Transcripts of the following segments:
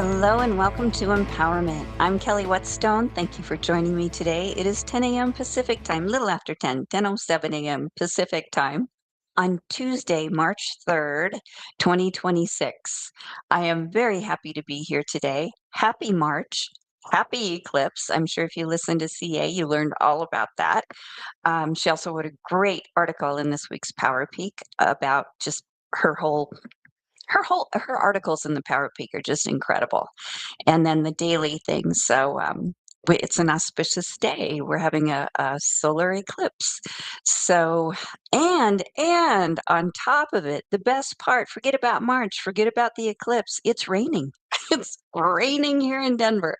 Hello and welcome to Empowerment. I'm Kelly Whetstone. Thank you for joining me today. It is 10 a.m. Pacific time, little after 10:07 a.m. Pacific time on Tuesday, March 3rd, 2026. I am very happy to be here today. Happy March. Happy eclipse. I'm sure if you listened to CA, you learned all about that. She also wrote a great article in this week's Power Peak about just her whole her articles in the Power Peak are just incredible. And then the daily things. So it's an auspicious day. We're having a solar eclipse. So and on top of it, the best part, forget about March, forget about the eclipse. It's raining. It's raining here in Denver.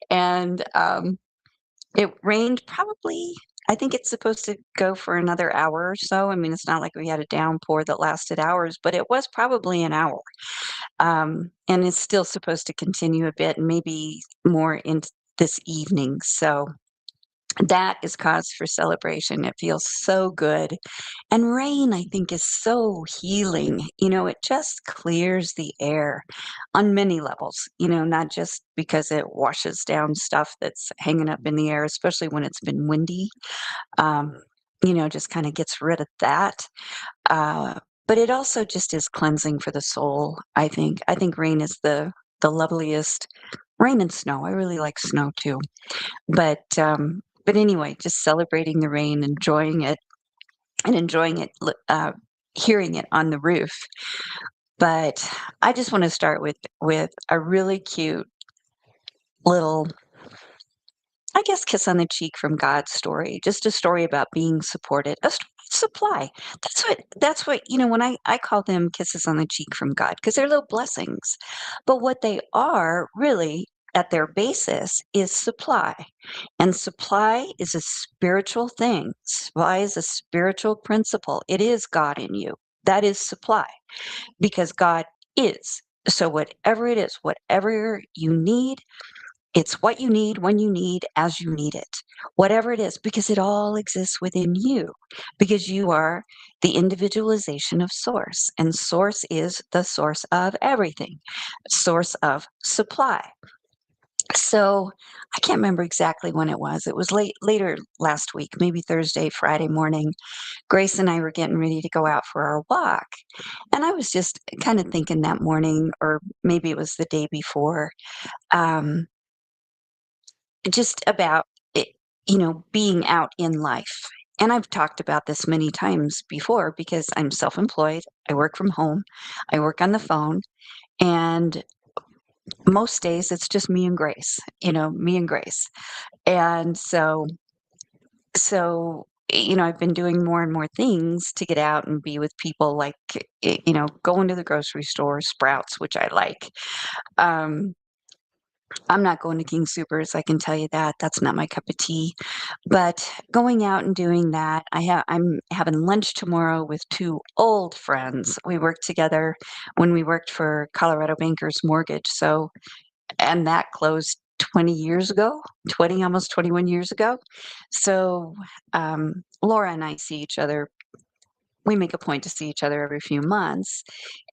And it rained probably, I think it's supposed to go for another hour or so. I mean, it's not like we had a downpour that lasted hours, but it was probably an hour. And it's still supposed to continue a bit and maybe more into this evening. So that is cause for celebration. It feels so good. And rain, I think, is so healing. It just clears the air on many levels, not just because it washes down stuff that's hanging up in the air, especially when it's been windy. Um, just kind of gets rid of that. Uh, but it also just is cleansing for the soul, I think. I think rain is the loveliest. Rain and snow. I really like snow too. But anyway, just celebrating the rain, enjoying it, and enjoying it, hearing it on the roof. But I just want to start with a really cute little, I guess, kiss on the cheek from God's story. Just a story about being supported, a story of supply. That's what, when I call them kisses on the cheek from God, because they're little blessings. But what they are really at their basis is supply. And supply is a spiritual thing. Supply is a spiritual principle. It is God in you. That is supply because God is. So whatever it is, whatever you need, it's what you need, when you need, as you need it. Whatever it is, because it all exists within you, because you are the individualization of source, and source is the source of everything, source of supply. So I can't remember exactly when it was. It was later last week, maybe Thursday, Friday morning. Grace and I were getting ready to go out for our walk. And I was just kind of thinking that morning, or maybe it was the day before, um, just about it, being out in life. And I've talked about this many times before because I'm self-employed. I work from home. I work on the phone. And most days it's just me and Grace, me and Grace. And so I've been doing more and more things to get out and be with people, like, going to the grocery store, Sprouts, which I like. Um, I'm not going to King Soopers, I can tell you that. That's not my cup of tea. But going out and doing that, I'm having lunch tomorrow with two old friends. We worked together when we worked for Colorado Bankers Mortgage. And that closed 20 years ago, 20, almost 21 years ago. So Laura and I see each other. We make a point to see each other every few months,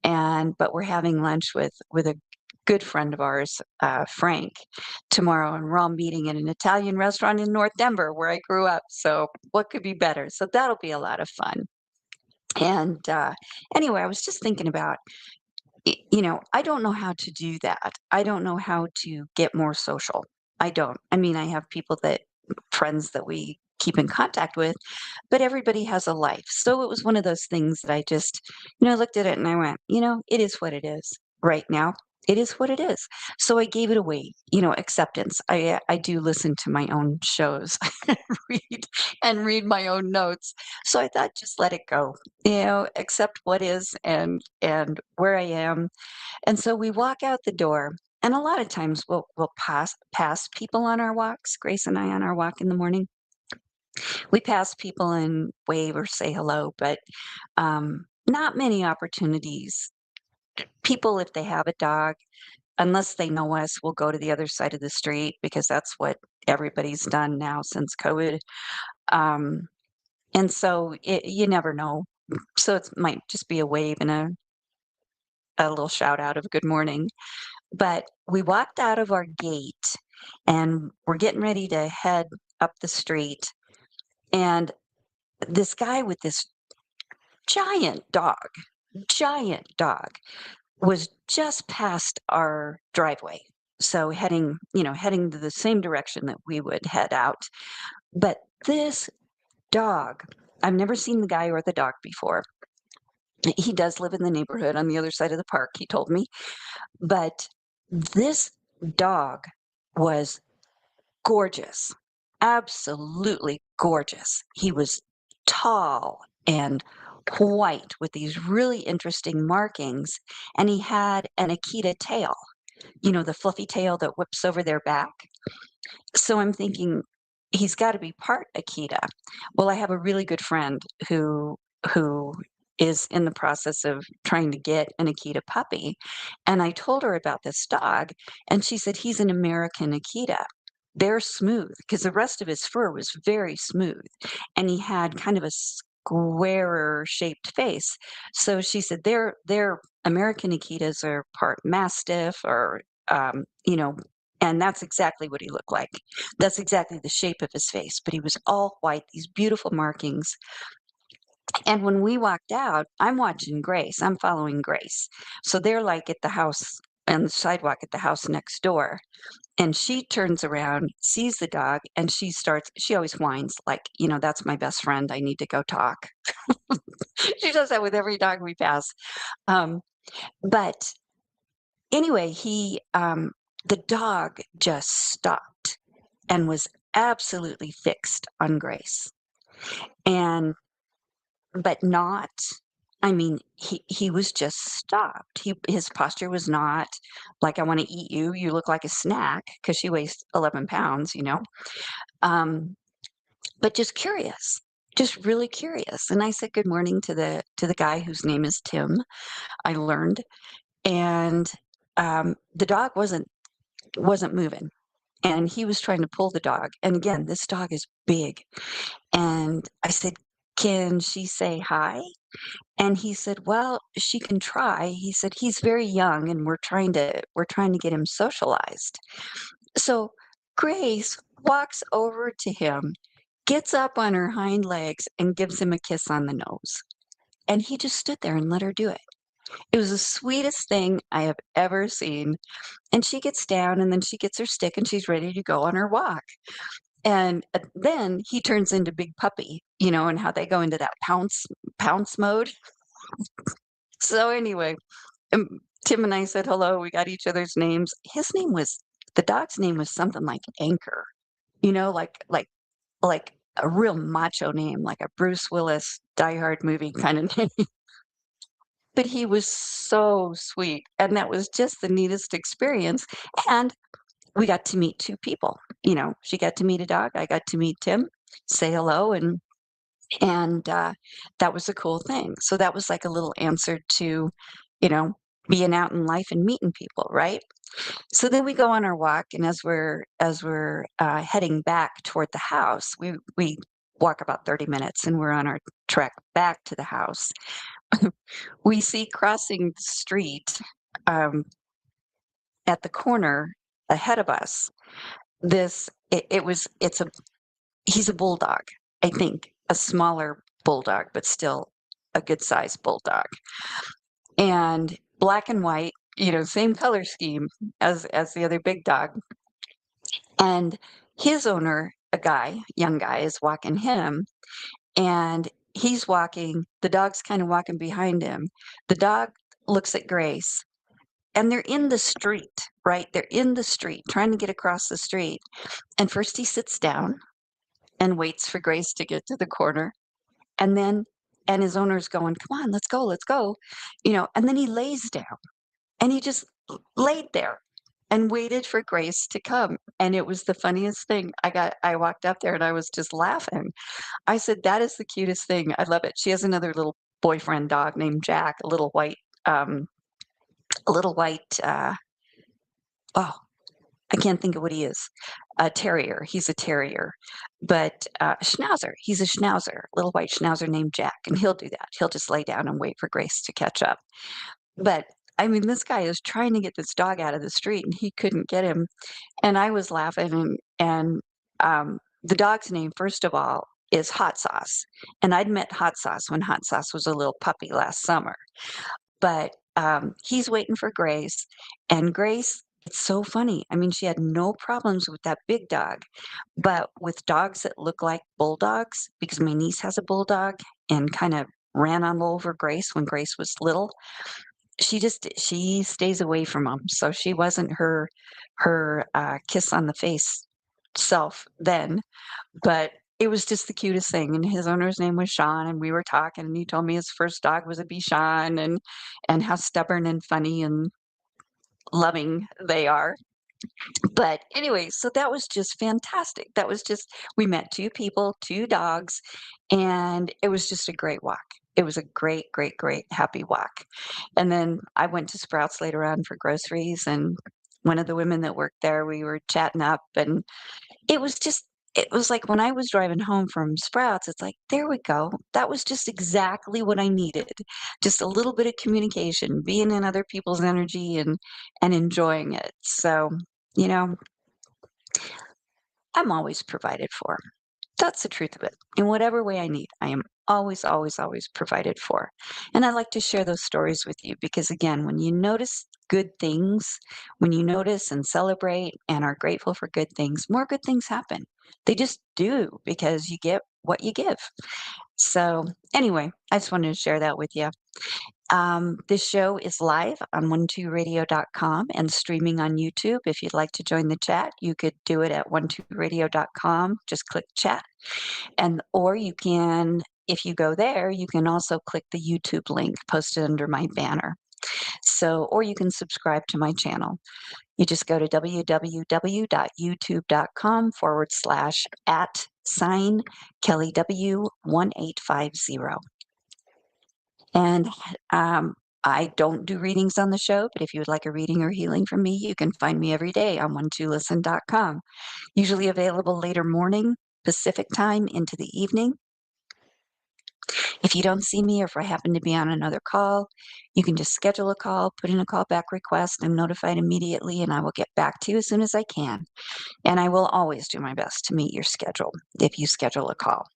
but we're having lunch with a good friend of ours, Frank, tomorrow, and we're all meeting in an Italian restaurant in North Denver, where I grew up. So what could be better? So that'll be a lot of fun. And anyway, I was just thinking about, I don't know how to do that. I don't know how to get more social. I don't. I mean, I have friends that we keep in contact with, but everybody has a life. So it was one of those things that I just, looked at it and I went, it is what it is right now. It is what it is. So I gave it away, acceptance. I do listen to my own shows and read my own notes. So I thought, just let it go, accept what is and where I am. And so we walk out the door, and a lot of times we'll pass people on our walks, Grace and I on our walk in the morning. We pass people and wave or say hello, but not many opportunities. People, if they have a dog, unless they know us, will go to the other side of the street because that's what everybody's done now since COVID. Um, and so you never know. So it might just be a wave and a little shout out of good morning. But we walked out of our gate and we're getting ready to head up the street. And this guy with this giant dog was just past our driveway. So heading to the same direction that we would head out. But this dog, I've never seen the guy or the dog before. He does live in the neighborhood on the other side of the park, he told me. But this dog was gorgeous, absolutely gorgeous. He was tall and white with these really interesting markings, and he had an Akita tail, the fluffy tail that whips over their back. So I'm thinking he's got to be part Akita. Well, I have a really good friend who is in the process of trying to get an Akita puppy, and I told her about this dog, and she said he's an American Akita. They're smooth because the rest of his fur was very smooth, and he had kind of a squarer shaped face. So she said they're American Akitas are part Mastiff or um, you know, and that's exactly what he looked like. That's exactly the shape of his face, but he was all white, these beautiful markings. And when we walked out, I'm watching Grace. I'm following Grace. So they're like at the house on the sidewalk at the house next door. And she turns around, sees the dog, and she always whines, like, that's my best friend. I need to go talk. She does that with every dog we pass. Um, but anyway, the dog just stopped and was absolutely fixed on Grace. And but not I mean, he was just stopped. His posture was not like, "I wanna eat you, you look like a snack," because she weighs 11 pounds, um, but just curious, just really curious, and I said good morning to the guy whose name is Tim, I learned, and, the dog wasn't moving, and he was trying to pull the dog, and again, this dog is big, and I said, "Can she say hi?" And he said, "Well, she can try." He said, "He's very young and we're trying to get him socialized." So Grace walks over to him, gets up on her hind legs and gives him a kiss on the nose. And he just stood there and let her do it. It was the sweetest thing I have ever seen. And she gets down and then she gets her stick and she's ready to go on her walk. And then he turns into Big Puppy, and how they go into that pounce mode. So anyway, Tim and I said hello. We got each other's names. The dog's name was something like Anchor, like a real macho name, like a Bruce Willis Die Hard movie kind of name. But he was so sweet, and that was just the neatest experience. And we got to meet two people. She got to meet a dog. I got to meet Tim, say hello, and that was a cool thing. So that was like a little answer to, you know, being out in life and meeting people, right? So then we go on our walk, and as we're heading back toward the house, we walk about 30 minutes, and we're on our trek back to the house. We see crossing the street at the corner ahead of us. It's a he's a bulldog, I think, a smaller bulldog, but still a good sized bulldog. And black and white, same color scheme as the other big dog. And his owner, young guy, is walking him, and he's walking, the dog's kind of walking behind him. The dog looks at Grace, and they're in the street, right? They're in the street, trying to get across the street. And first he sits down and waits for Grace to get to the corner. And then and his owner's going, "Come on, let's go," and then he lays down, and he just laid there and waited for Grace to come, and it was the funniest thing. I walked up there and I was just laughing. I said, "That is the cutest thing. I love it." She has another little boyfriend dog named Jack, um, a little white, oh, I can't think of what he is. A terrier. He's a terrier, but schnauzer. He's a schnauzer, little white schnauzer named Jack, and he'll do that. He'll just lay down and wait for Grace to catch up. But I mean, this guy is trying to get this dog out of the street, and he couldn't get him, and I was laughing, and the dog's name, first of all, is Hot Sauce, and I'd met Hot Sauce when Hot Sauce was a little puppy last summer. But, he's waiting for Grace, and Grace, it's so funny. I mean, she had no problems with that big dog, but with dogs that look like bulldogs, because my niece has a bulldog and kinda ran all over Grace when Grace was little, she stays away from them. So she wasn't her kiss on the face self then, but it was just the cutest thing, and his owner's name was Sean, and we were talking, and he told me his first dog was a Bichon and how stubborn and funny and loving they are. But anyway, so that was just fantastic. That was just we met 2 people, 2 dogs, and it was just a great walk. It was a great, great, great happy walk. And then I went to Sprouts later on for groceries, and one of the women that worked there, we were chatting up, and it was just it was like when I was driving home from Sprouts, it's like, "There we go. That was just exactly what I needed." Just a little bit of communication, being in other people's energy and enjoying it. So, you know, I'm always provided for. That's the truth of it. In whatever way I need, I am always, always, always provided for. And I like to share those stories with you because, again, when you notice good things, when you notice and celebrate and are grateful for good things, more good things happen. They just do because you get what you give. So, anyway, I just wanted to share that with you. This show is live on 12radio.com and streaming on YouTube. If you'd like to join the chat, you could do it at 12radio.com. Just click chat. And or you can, if you go there, you can also click the YouTube link posted under my banner. So, or you can subscribe to my channel. You just go to www.youtube.com/@ Kelly W1850. And I don't do readings on the show, but if you would like a reading or healing from me, you can find me every day on 12listen.com. Usually available later morning, Pacific time into the evening. If you don't see me or if I happen to be on another call, you can just schedule a call, put in a callback request. I'm notified immediately and I will get back to you as soon as I can. And I will always do my best to meet your schedule if you schedule a call.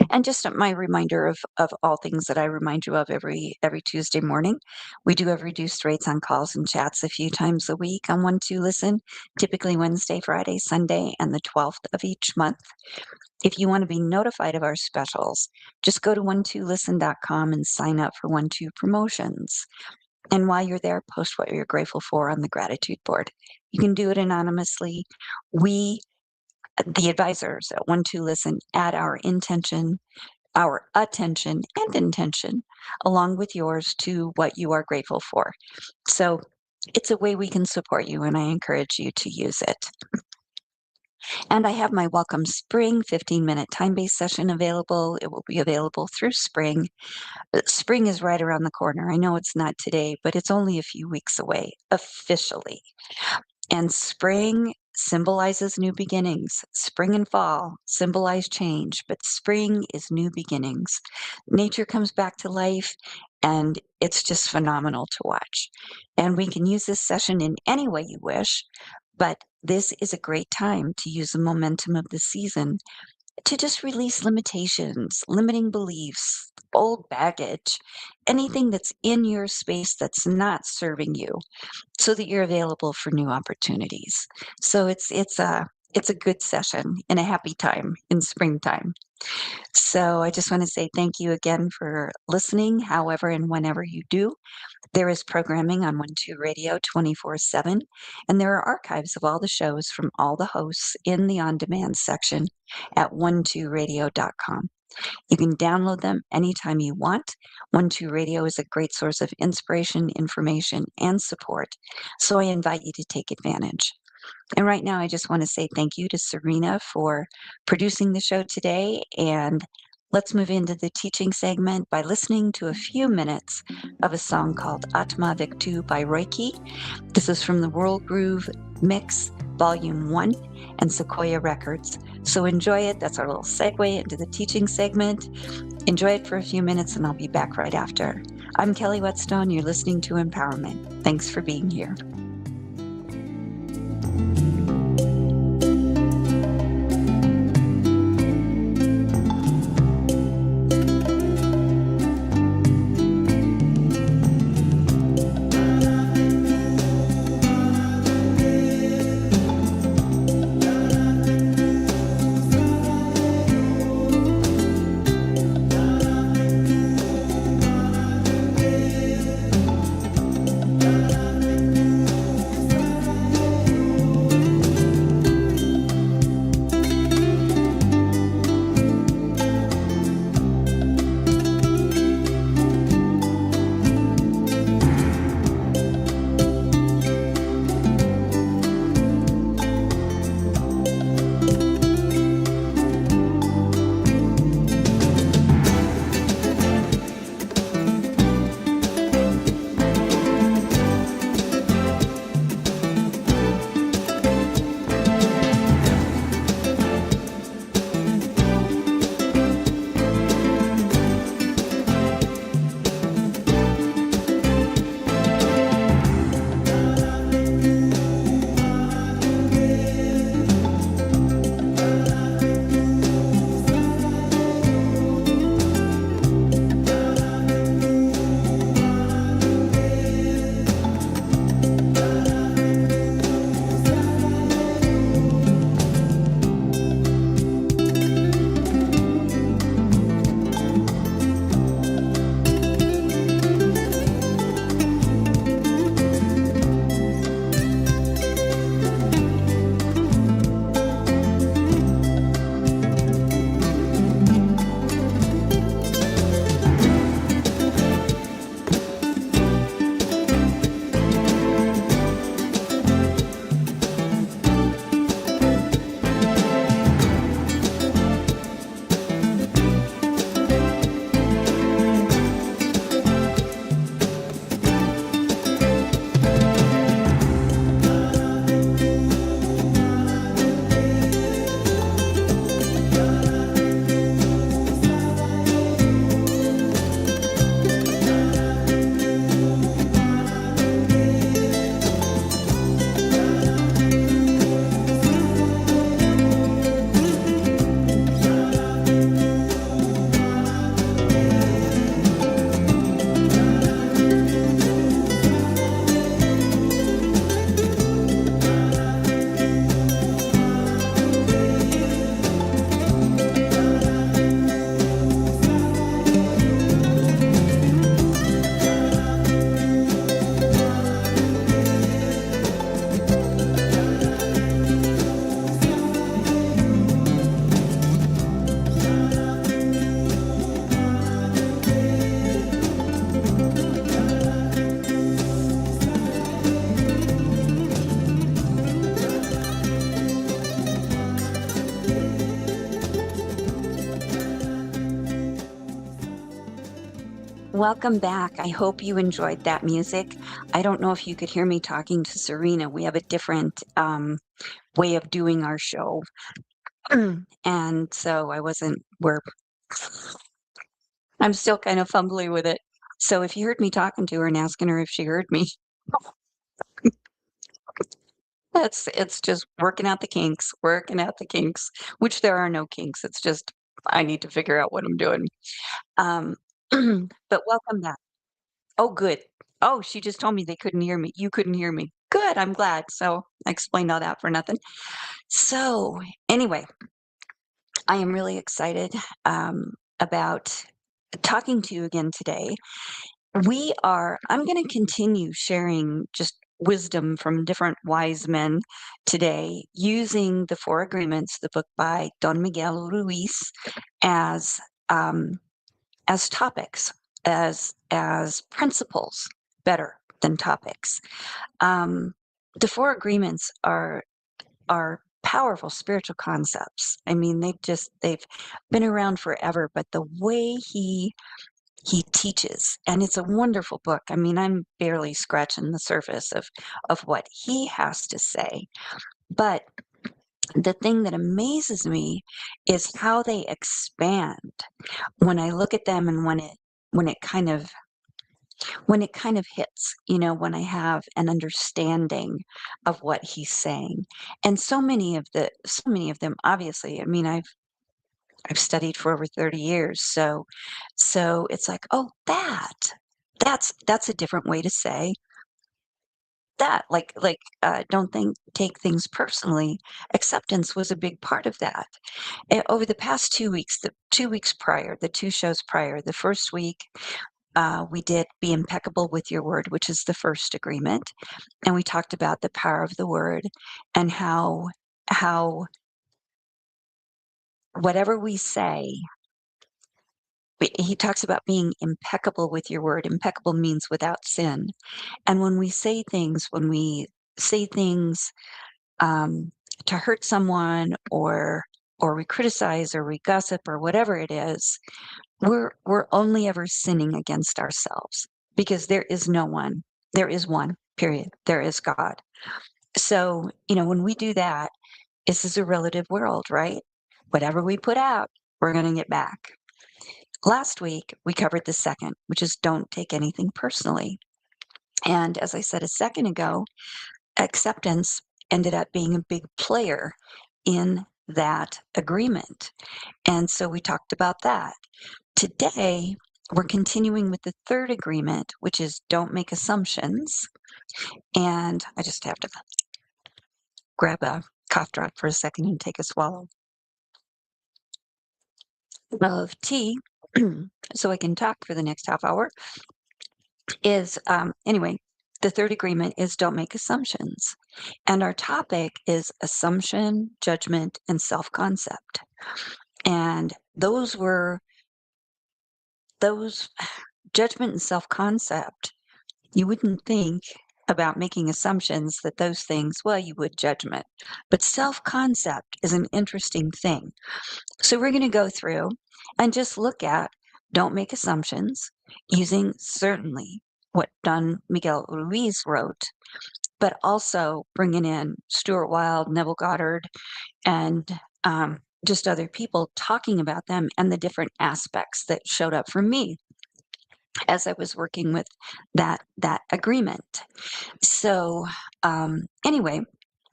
And just my reminder of all things that I remind you of every Tuesday morning. We do have reduced rates on calls and chats a few times a week on 12Listen, typically Wednesday, Friday, Sunday, and the 12th of each month. If you want to be notified of our specials, just go to 12listen.com and sign up for 12 promotions. And while you're there, post what you're grateful for on the gratitude board. You can do it anonymously. We, the advisors at 12Listen, add our intention, our attention and intention along with yours to what you are grateful for. So it's a way we can support you, and I encourage you to use it. And I have my Welcome Spring 15-minute time-based session available. It will be available through spring. Spring is right around the corner. I know it's not today, but it's only a few weeks away officially. And spring symbolizes new beginnings. Spring and fall symbolize change, but spring is new beginnings. Nature comes back to life, and it's just phenomenal to watch. And we can use this session in any way you wish, but this is a great time to use the momentum of the season to just release limitations, limiting beliefs, old baggage, anything that's in your space that's not serving you so that you're available for new opportunities. So it's a good session and a happy time in springtime. So I just want to say thank you again for listening, however and whenever you do. There is programming on 12 Radio 24/7, and there are archives of all the shows from all the hosts in the on-demand section at 12radio.com. You can download them anytime you want. 12 Radio is a great source of inspiration, information, and support, so I invite you to take advantage. And right now, I just want to say thank you to Serena for producing the show today. And let's move into the teaching segment by listening to a few minutes of a song called Atma Victu by Reiki. This is from the World Groove Mix, Volume 1, and Sequoia Records. So enjoy it. That's our little segue into the teaching segment. Enjoy it for a few minutes, and I'll be back right after. I'm Kelly Whetstone. You're listening to Empowerment. Thanks for being here. Welcome back. I hope you enjoyed that music. I don't know if you could hear me talking to Serena. We have a different way of doing our show. And so I'm still kind of fumbly with it. So if you heard me talking to her and asking her if she heard me, it's just working out the kinks, which there are no kinks. It's just I need to figure out what I'm doing. Um, but welcome back. Oh, good. Oh, she just told me they couldn't hear me. You couldn't hear me. Good. I'm glad. So I explained all that for nothing. So anyway, I am really excited about talking to you again today. I'm going to continue sharing just wisdom from different wise men today using the Four Agreements, the book by Don Miguel Ruiz, as um, as topics, as principles, better than topics. The Four Agreements are powerful spiritual concepts. I mean, they've been around forever, but the way he teaches, and it's a wonderful book. I mean, I'm barely scratching the surface of what he has to say. But the thing that amazes me is how they expand when I look at them and when it kind of when it kind of hits, when I have an understanding of what he's saying. And so many of them, obviously, I mean, I've studied for over 30 years, so it's like, "Oh, that's a different way to say that." Don't take things personally. Acceptance was a big part of that. Over the past 2 weeks, the 2 weeks prior, the 2 shows prior, the first week, we did Be Impeccable with Your Word, which is the first agreement, and we talked about the power of the word and how whatever we say, he talks about being impeccable with your word. Impeccable means without sin. And when we say things um, to hurt someone, or we criticize or we gossip or whatever it is, we're only ever sinning against ourselves, because there is one, period. There is God. So, when we do that, this is a relative world, right? Whatever we put out, we're going to get back. Last week, we covered the second, which is don't take anything personally. And as I said a second ago, acceptance ended up being a big player in that agreement. And so we talked about that. Today, we're continuing with the third agreement, which is don't make assumptions. And I just have to grab a cough drop for a second and take a swallow of tea so I can talk for the next half hour. Anyway, the third agreement is don't make assumptions. And our topic is assumption, judgment, and self concept. And those judgment and self concept, you wouldn't think about making assumptions that those things, well, you would judgment. But self concept is an interesting thing. So we're going to go through and just look at don't make assumptions using certainly what Don Miguel Ruiz wrote, but also bringing in Stuart Wilde, Neville Goddard, and just other people talking about them and the different aspects that showed up for me as I was working with that agreement. So anyway,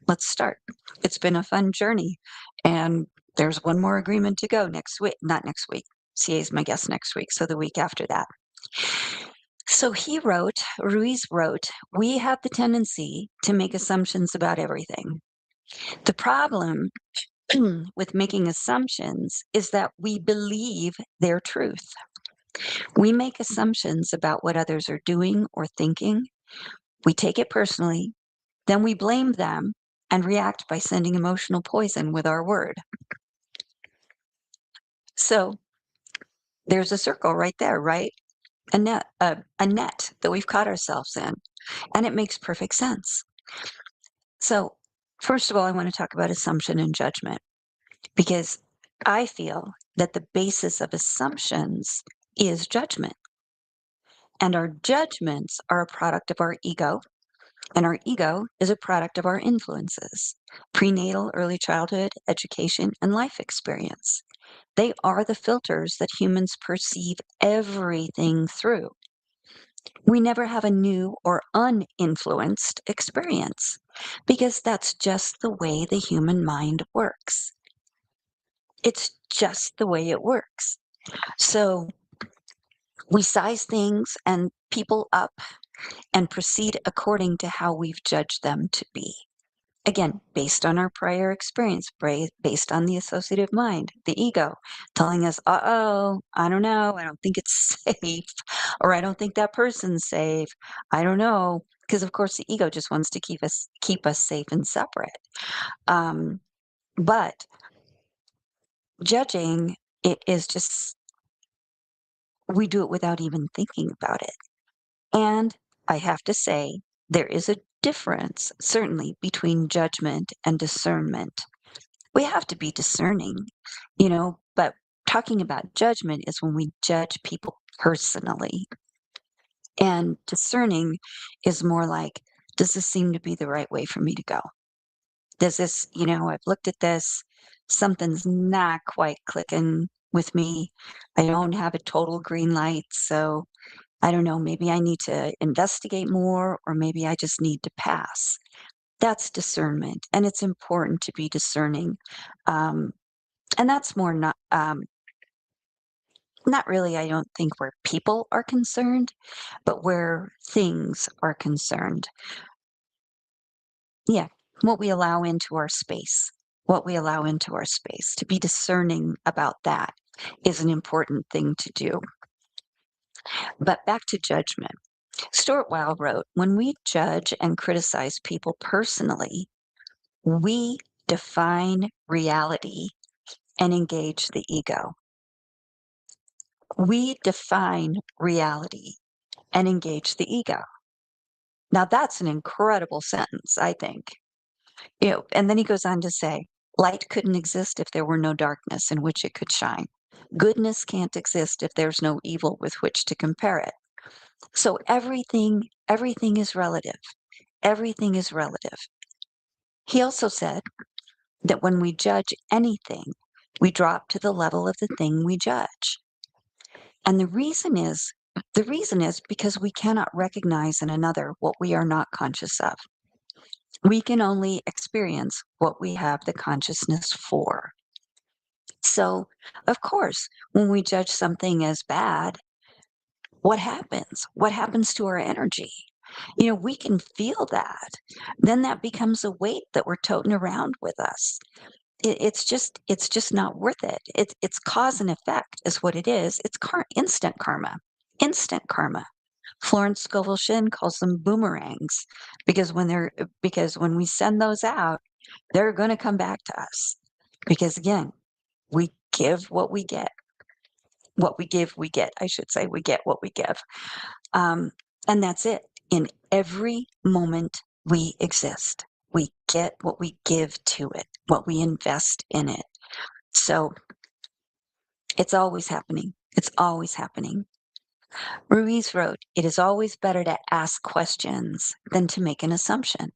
let's start. It's been a fun journey, and there's one more agreement to go next week. Not next week. CA is my guest next week, so the week after that. So Ruiz wrote, we have the tendency to make assumptions about everything. The problem with making assumptions is that we believe their truth. We make assumptions about what others are doing or thinking. We take it personally, then we blame them and react by sending emotional poison with our word. So there's a circle right there, right? A net that we've caught ourselves in, and it makes perfect sense. So first of all, I want to talk about assumption and judgment, because I feel that the basis of assumptions is judgment. And our judgments are a product of our ego, and our ego is a product of our influences: prenatal, early childhood, education, and life experience. They are the filters that humans perceive everything through. We never have a new or uninfluenced experience, because that's just the way the human mind works. It's just the way it works. So we size things and people up and proceed according to how we've judged them to be. Again, based on our prior experience, based on the associative mind, the ego, telling us, uh-oh, I don't know, I don't think it's safe, or I don't think that person's safe, I don't know, because of course the ego just wants to keep us safe and separate. But judging, it is just, we do it without even thinking about it. And I have to say, there is a difference, certainly, between judgment and discernment. We have to be discerning, but talking about judgment is when we judge people personally. And discerning is more like, does this seem to be the right way for me to go? Does this, I've looked at this, something's not quite clicking with me. I don't have a total green light. So I don't know, maybe I need to investigate more, or maybe I just need to pass. That's discernment, and it's important to be discerning. Um, and that's more not really, I don't think, where people are concerned, but where things are concerned. Yeah, what we allow into our space, what we allow into our space. To be discerning about that is an important thing to do. But back to judgment. Stuart Weil wrote, "When we judge and criticize people personally, we define reality and engage the ego. We define reality and engage the ego." Now, that's an incredible sentence, I think. And then he goes on to say, "Light couldn't exist if there were no darkness in which it could shine. Goodness can't exist if there's no evil with which to compare it." So everything is relative. Everything is relative. He also said that when we judge anything, we drop to the level of the thing we judge. And the reason is because we cannot recognize in another what we are not conscious of. We can only experience what we have the consciousness for. So, of course, when we judge something as bad, what happens? What happens to our energy? We can feel that. Then that becomes a weight that we're toting around with us. It's just not worth it. It's cause and effect is what it is. It's instant karma. Instant karma. Florence Scovel Shinn calls them boomerangs because when we send those out, they're going to come back to us. Because again, we give what we get. What we give, we get. I should say, we get what we give. Um, and that's it. In every moment we exist, we get what we give to it, what we invest in it. So it's always happening. It's always happening. Ruiz wrote, "It is always better to ask questions than to make an assumption,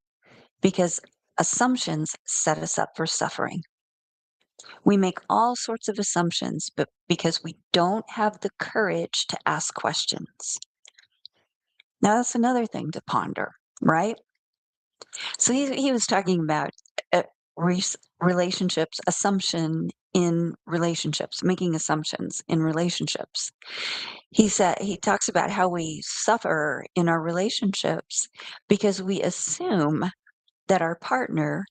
because assumptions set us up for suffering. We make all sorts of assumptions, but because we don't have the courage to ask questions." Now, that's another thing to ponder, right? So he was talking about uh, relationships, assumption in relationships, making assumptions in relationships. He talks about how we suffer in our relationships because we assume that our partner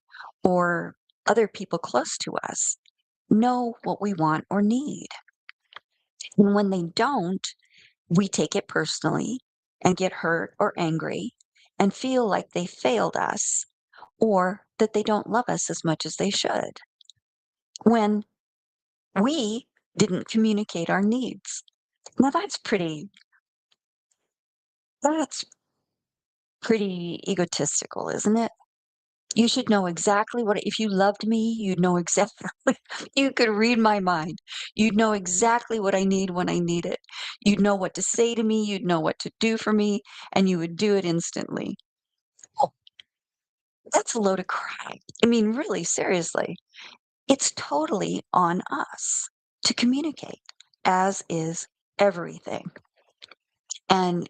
or other people close to us know what we want or need. And when they don't, we take it personally and get hurt or angry and feel like they failed us or that they don't love us as much as they should when we didn't communicate our needs. Now that's pretty egotistical, isn't it? You should know exactly if you loved me, you'd know exactly, you could read my mind. You'd know exactly what I need when I need it. You'd know what to say to me, you'd know what to do for me, and you would do it instantly. Oh, that's a load of crap. I mean, really, seriously. It's totally on us to communicate, as is everything. And,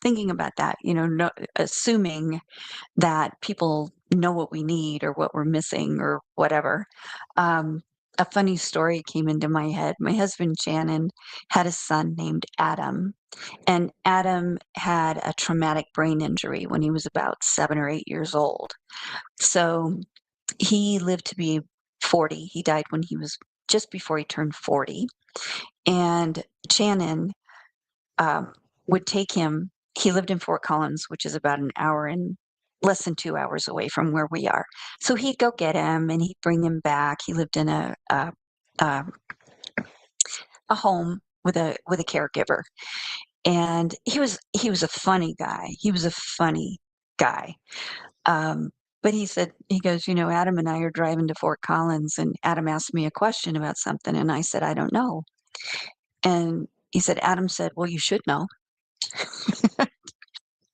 thinking about that, no, assuming that people know what we need or what we're missing or whatever. Um, a funny story came into my head. My husband, Shannon, had a son named Adam, and Adam had a traumatic brain injury when he was about 7 or 8 years old. So he lived to be 40. He died when he was just before he turned 40. And Shannon um, would take him. He lived in Fort Collins, which is about an hour and less than 2 hours away from where we are. So he'd go get him and he'd bring him back. He lived in a, a home with a caregiver, and he was a funny guy. He was a funny guy. Um, but he goes, Adam and I are driving to Fort Collins, and Adam asked me a question about something, and I said, I don't know. And he said, Adam said, well, you should know.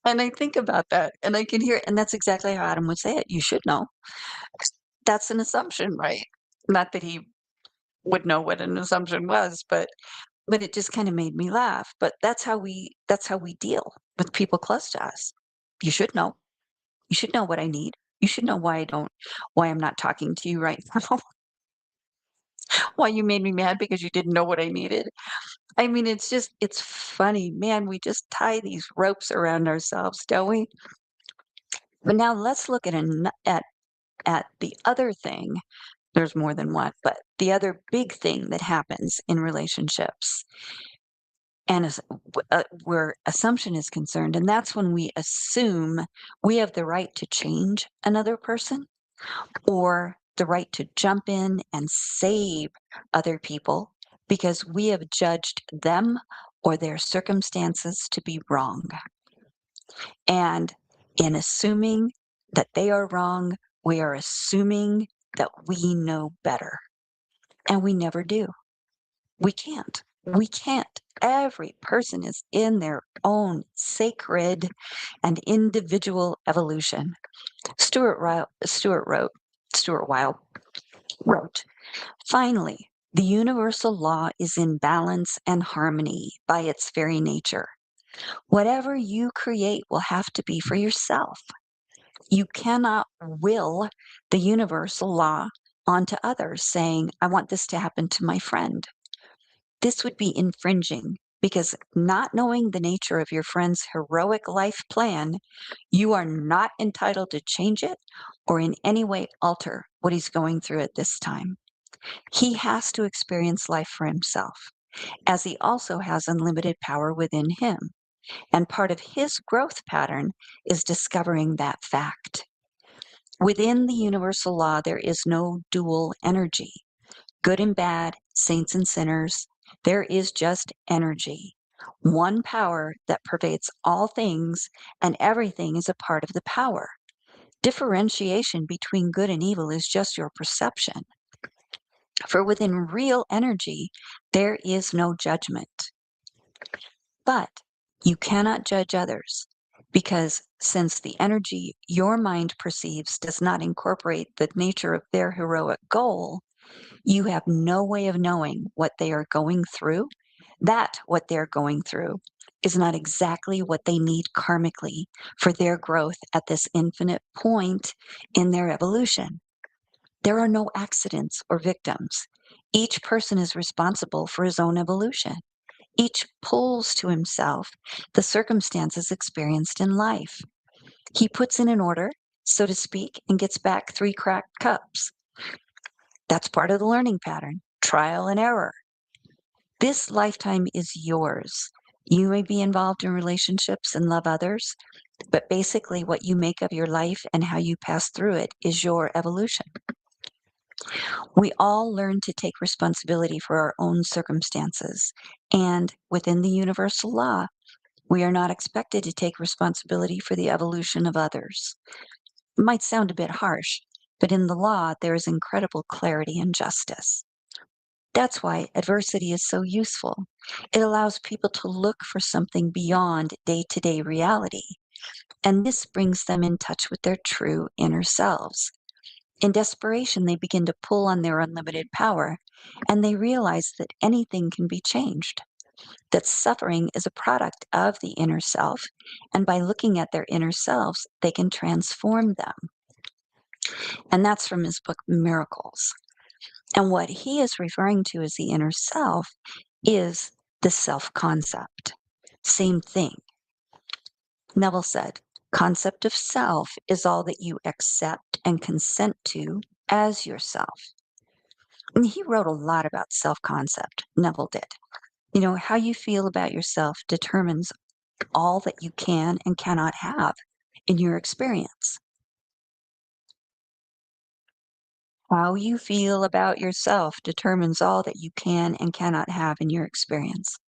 And I think about that and I can hear it. And that's exactly how Adam would say it. You should know. That's an assumption, right? Not that he would know what an assumption was, but but it just kind of made me laugh. But that's how we deal with people close to us. You should know. You should know what I need. You should know why I'm not talking to you right now. Why you made me mad because you didn't know what I needed. I mean, it's funny. Man, we just tie these ropes around ourselves, don't we? But now let's look at the other thing. There's more than one, but the other big thing that happens in relationships and where assumption is concerned, and that's when we assume we have the right to change another person or the right to jump in and save other people because we have judged them or their circumstances to be wrong. And in assuming that they are wrong, we are assuming that we know better. And we never do. We can't. We can't. Every person is in their own sacred and individual evolution. Stuart Wilde wrote, finally, the universal law is in balance and harmony by its very nature. Whatever you create will have to be for yourself. You cannot will the universal law onto others, saying, I want this to happen to my friend. This would be infringing because not knowing the nature of your friend's heroic life plan, you are not entitled to change it or in any way alter what he's going through at this time. He has to experience life for himself, as he also has unlimited power within him. And part of his growth pattern is discovering that fact. Within the universal law, there is no dual energy, good and bad, saints and sinners. There is just energy, one power that pervades all things, and everything is a part of the power. Differentiation between good and evil is just your perception. For within real energy, there is no judgment. But you cannot judge others because since the energy your mind perceives does not incorporate the nature of their heroic goal, you have no way of knowing what they are going through, that what they're going through is not exactly what they need karmically for their growth at this infinite point in their evolution. There are no accidents or victims. Each person is responsible for his own evolution. Each pulls to himself the circumstances experienced in life. He puts in an order, so to speak, and gets back 3 cracked cups. That's part of the learning pattern, trial and error. This lifetime is yours. You may be involved in relationships and love others, but basically what you make of your life and how you pass through it is your evolution. We all learn to take responsibility for our own circumstances, and within the universal law, we are not expected to take responsibility for the evolution of others. It might sound a bit harsh, but in the law, there is incredible clarity and justice. That's why adversity is so useful. It allows people to look for something beyond day to day reality, and this brings them in touch with their true inner selves. In desperation, they begin to pull on their unlimited power, and they realize that anything can be changed, that suffering is a product of the inner self, and by looking at their inner selves, they can transform them. And that's from his book, Miracles. And what he is referring to as the inner self is the self concept. Same thing. Neville said, concept of self is all that you accept and consent to as yourself. And he wrote a lot about self concept, Neville did. You know, how you feel about yourself determines all that you can and cannot have in your experience. How you feel about yourself determines all that you can and cannot have in your experience.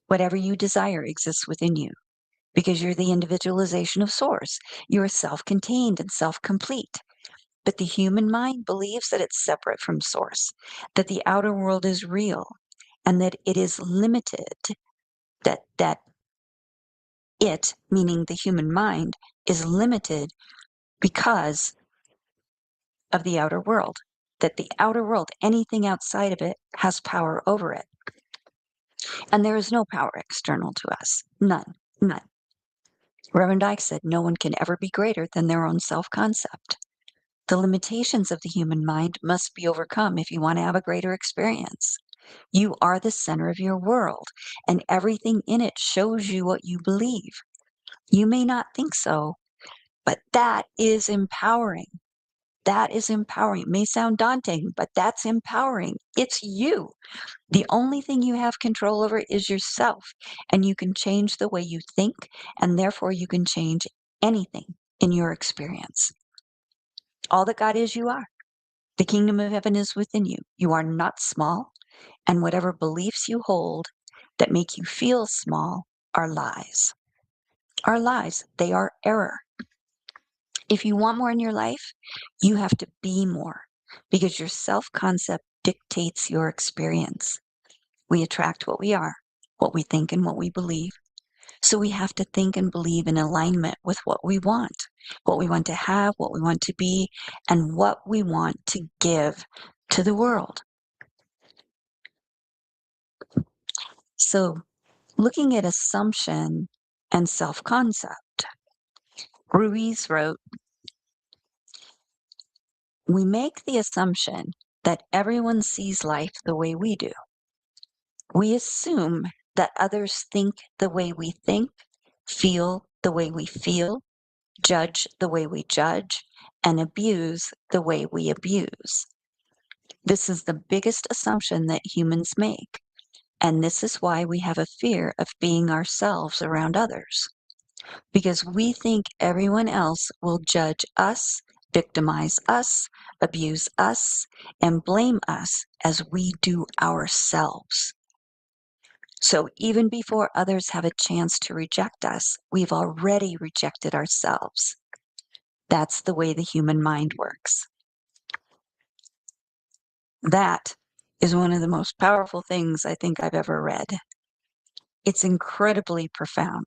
Whatever you desire exists within you because you're the individualization of source. You're self contained and self complete. But the human mind believes that it's separate from source, that the outer world is real, and that it is limited, that it, meaning the human mind, is limited because of the outer world, that the outer world, anything outside of it, has power over it. And there is no power external to us. None. None. Reverend Ike said no one can ever be greater than their own self concept. The limitations of the human mind must be overcome if you want to have a greater experience. You are the center of your world, and everything in it shows you what you believe. You may not think so, but that is empowering. That is empowering. It may sound daunting, but that's empowering. It's you. The only thing you have control over is yourself, and you can change the way you think, and therefore you can change anything in your experience. All that God is, you are. The kingdom of heaven is within you. You are not small, and whatever beliefs you hold that make you feel small are lies. Are lies. They are error. If you want more in your life, you have to be more because your self concept dictates your experience. We attract what we are, what we think, and what we believe. So we have to think and believe in alignment with what we want to have, what we want to be, and what we want to give to the world. So, looking at assumption and self concept, Ruiz wrote, we make the assumption that everyone sees life the way we do. We assume that others think the way we think, feel the way we feel, judge the way we judge, and abuse the way we abuse. This is the biggest assumption that humans make, and this is why we have a fear of being ourselves around others, because we think everyone else will judge us, victimize us, abuse us, and blame us as we do ourselves. So even before others have a chance to reject us, we've already rejected ourselves. That's the way the human mind works. That is one of the most powerful things I think I've ever read. It's incredibly profound.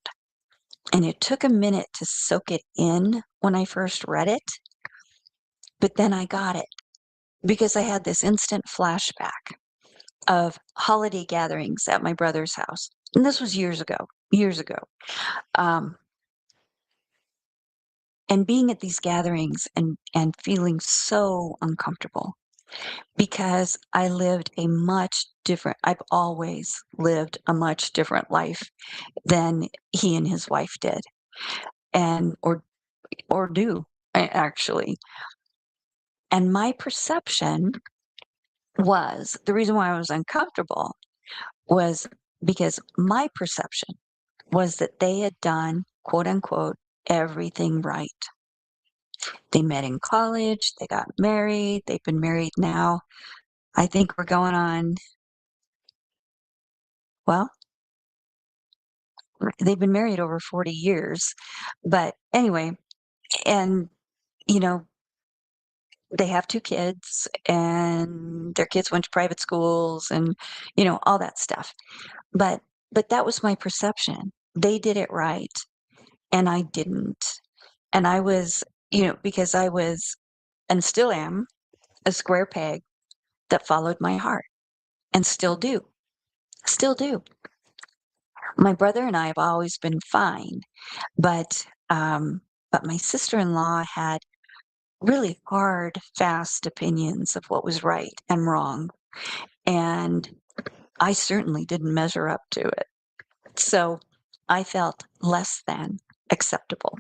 And it took a minute to soak it in when I first read it, but then I got it because I had this instant flashback of holiday gatherings at my brother's house. And this was years ago, years ago. Um, and being at these gatherings and feeling so uncomfortable because I've always lived a much different life than he and his wife did and or do actually. And my perception was the reason why I was uncomfortable was because my perception was that they had done, quote unquote, everything right. They met in college, they got married, they've been married now. I think we're going on, well, they've been married over 40 years. But anyway, and, you know, they have two kids and their kids went to private schools and, all that stuff. But but that was my perception. They did it right and I didn't. And I was, because I was and still am a square peg that followed my heart and still do. Still do. My brother and I have always been fine, but but my sister-in-law had really hard, fast opinions of what was right and wrong, and I certainly didn't measure up to it. So I felt less than acceptable.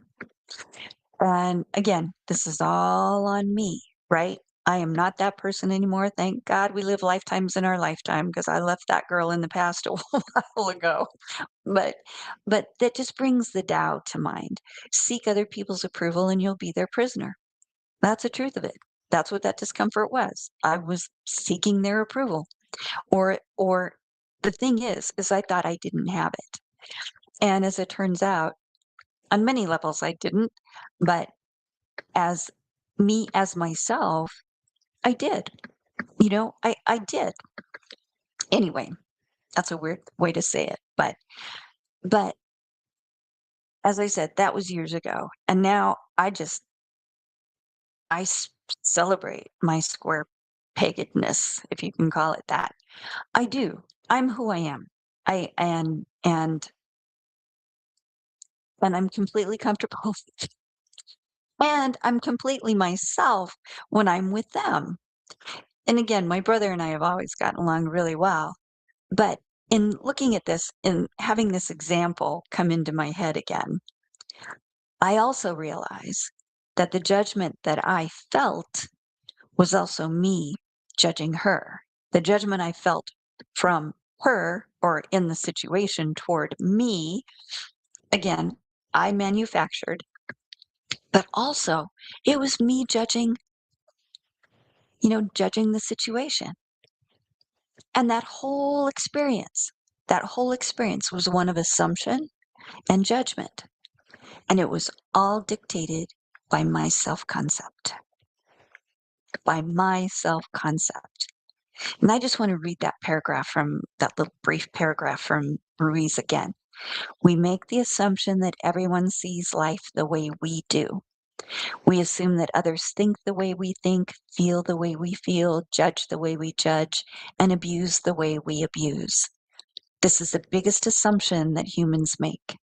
And again, this is all on me, right? I am not that person anymore. Thank God we live lifetimes in our lifetime because I left that girl in the past a while ago. But but that just brings the Tao to mind. Seek other people's approval and you'll be their prisoner. That's the truth of it. That's what that discomfort was. I was seeking their approval. Or the thing is I thought I didn't have it. And as it turns out, on many levels I didn't, but as me as myself, I did. I did. Anyway, that's a weird way to say it, but as I said, that was years ago. And now celebrate my square peggedness, if you can call it that. I do. I'm who I am. I and I'm completely comfortable and I'm completely myself when I'm with them. And again, my brother and I have always gotten along really well. But in looking at this and having this example come into my head again, I also realize that the judgment that I felt was also me judging her. The judgment I felt from her or in the situation toward me, again, I manufactured, but also it was me judging, judging the situation. And that whole experience was one of assumption and judgment. And it was all dictated by my self concept, by my self concept. And I just want to read that little brief paragraph from Ruiz again. We make the assumption that everyone sees life the way we do. We assume that others think the way we think, feel the way we feel, judge the way we judge, and abuse the way we abuse. This is the biggest assumption that humans make.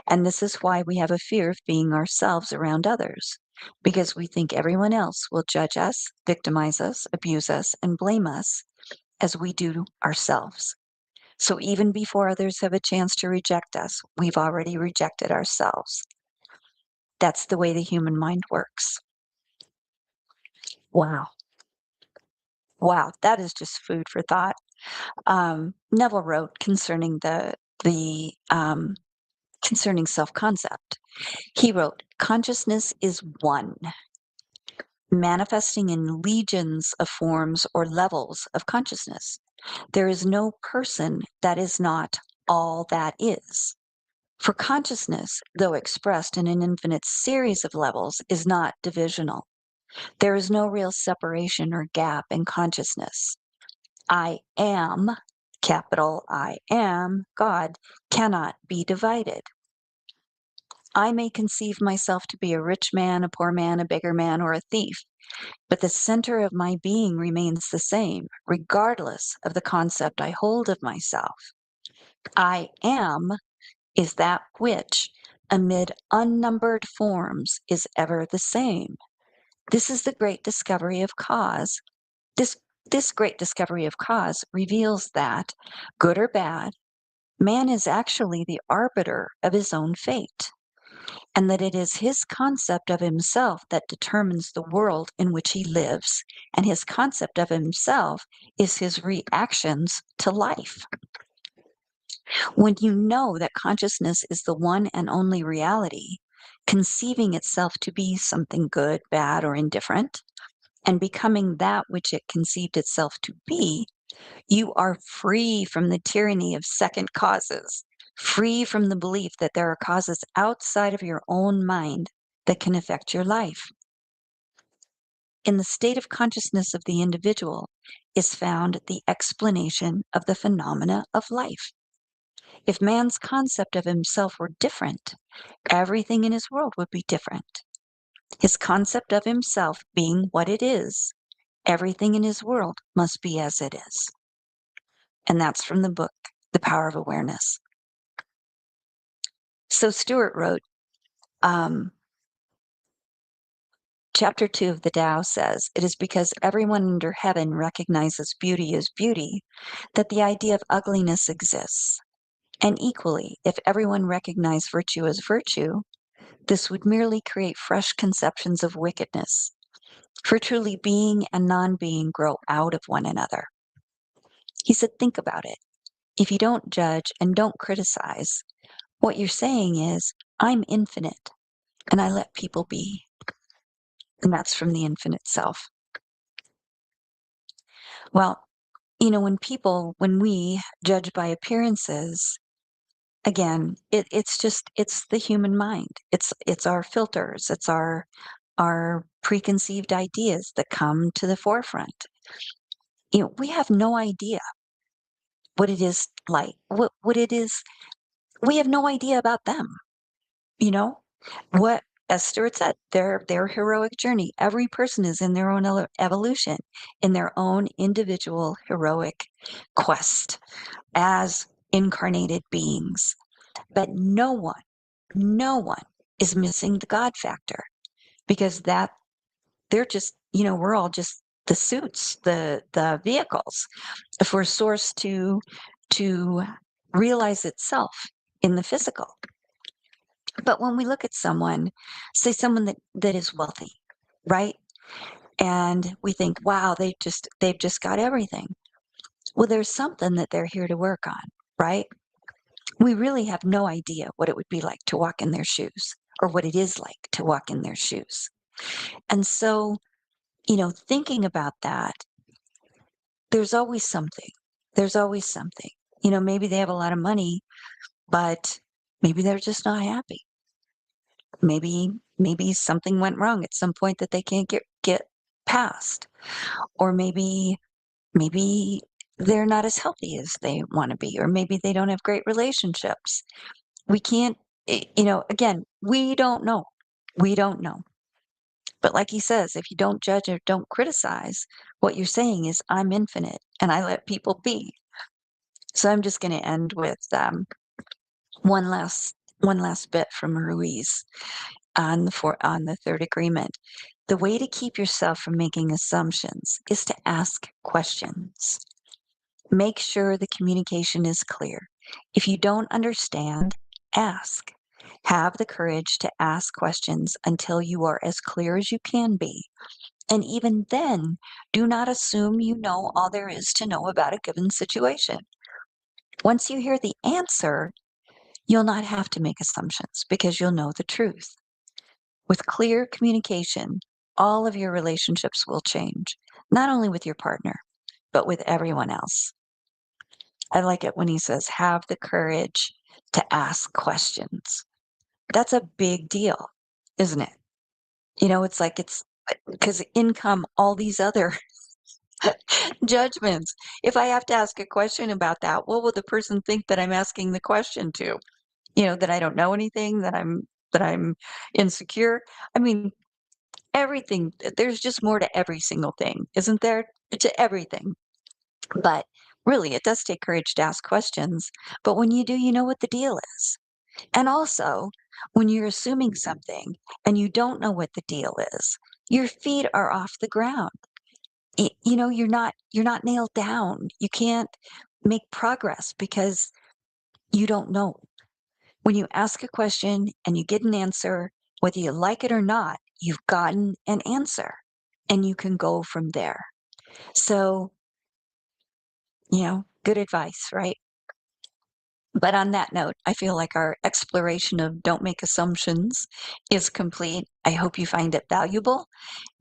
And this is why we have a fear of being ourselves around others, because we think everyone else will judge us, victimize us, abuse us, and blame us as we do ourselves. So even before others have a chance to reject us, we've already rejected ourselves. That's the way the human mind works. Wow. Wow, that is just food for thought. Neville wrote the concerning self-concept. He wrote, consciousness is one, manifesting in legions of forms or levels of consciousness. There is no person that is not all that is. For consciousness, though expressed in an infinite series of levels, is not divisional. There is no real separation or gap in consciousness. I am, capital I am, God, cannot be divided. I may conceive myself to be a rich man, a poor man, a beggar man, or a thief, but the center of my being remains the same, regardless of the concept I hold of myself. I am is that which, amid unnumbered forms, is ever the same. This is the great discovery of cause. This, this great discovery of cause reveals that, good or bad, man is actually the arbiter of his own fate, and that it is his concept of himself that determines the world in which he lives, and his concept of himself is his reactions to life. When you know that consciousness is the one and only reality, conceiving itself to be something good, bad, or indifferent, and becoming that which it conceived itself to be, you are free from the tyranny of second causes, free from the belief that there are causes outside of your own mind that can affect your life. In the state of consciousness of the individual is found the explanation of the phenomena of life. If man's concept of himself were different, everything in his world would be different. His concept of himself being what it is, everything in his world must be as it is. And that's from the book, The Power of Awareness. So Stewart wrote, Chapter 2 of the Tao says, it is because everyone under heaven recognizes beauty as beauty that the idea of ugliness exists. And equally, if everyone recognized virtue as virtue, this would merely create fresh conceptions of wickedness. For truly being and non-being grow out of one another. He said, think about it. If you don't judge and don't criticize, what you're saying is, I'm infinite and I let people be. And that's from the infinite self. Well, when we judge by appearances, again, it's the human mind. It's our filters. It's our preconceived ideas that come to the forefront. We have no idea what it is like, what it is. We have no idea about them, you know? What, as Stuart said, their heroic journey. Every person is in their own evolution, in their own individual heroic quest as incarnated beings. But no one is missing the God factor because that they're just, we're all just the suits, the vehicles for source to realize itself in the physical. But when we look at someone, say someone that is wealthy, right? And we think, wow, they've just got everything. Well, there's something that they're here to work on, right? We really have no idea what it would be like to walk in their shoes or what it is like to walk in their shoes. And so, thinking about that, there's always something. There's always something. Maybe they have a lot of money, but maybe they're just not happy. Maybe something went wrong at some point that they can't get past. Or maybe they're not as healthy as they want to be, or maybe they don't have great relationships. We can't, again, we don't know. We don't know. But like he says, if you don't judge or don't criticize, what you're saying is, I'm infinite and I let people be. So I'm just going to end with one last one last bit from Ruiz on the third agreement. The way to keep yourself from making assumptions is to ask questions. Make sure the communication is clear. If you don't understand, ask. Have the courage to ask questions until you are as clear as you can be. And even then, do not assume you know all there is to know about a given situation. Once you hear the answer, you'll not have to make assumptions because you'll know the truth. With clear communication, all of your relationships will change, not only with your partner, but with everyone else. I like it when he says, have the courage to ask questions. That's a big deal, isn't it? It's like it's because income all these other judgments. If I have to ask a question about that, what will the person think that I'm asking the question to? That I don't know anything, that I'm insecure. I mean, everything, there's just more to every single thing, isn't there? To everything. But really, it does take courage to ask questions. But when you do, you know what the deal is. And also, when you're assuming something and you don't know what the deal is, your feet are off the ground. You're not nailed down. You can't make progress because you don't know. When you ask a question and you get an answer, whether you like it or not, you've gotten an answer and you can go from there. So, good advice, right? But on that note, I feel like our exploration of don't make assumptions is complete. I hope you find it valuable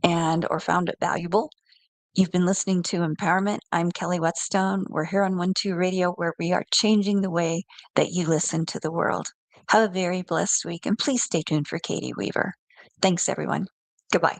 or found it valuable. You've been listening to Empowerment. I'm Kelly Whetstone. We're here on 1-2 Radio, where we are changing the way that you listen to the world. Have a very blessed week, and please stay tuned for Katie Weaver. Thanks, everyone. Goodbye.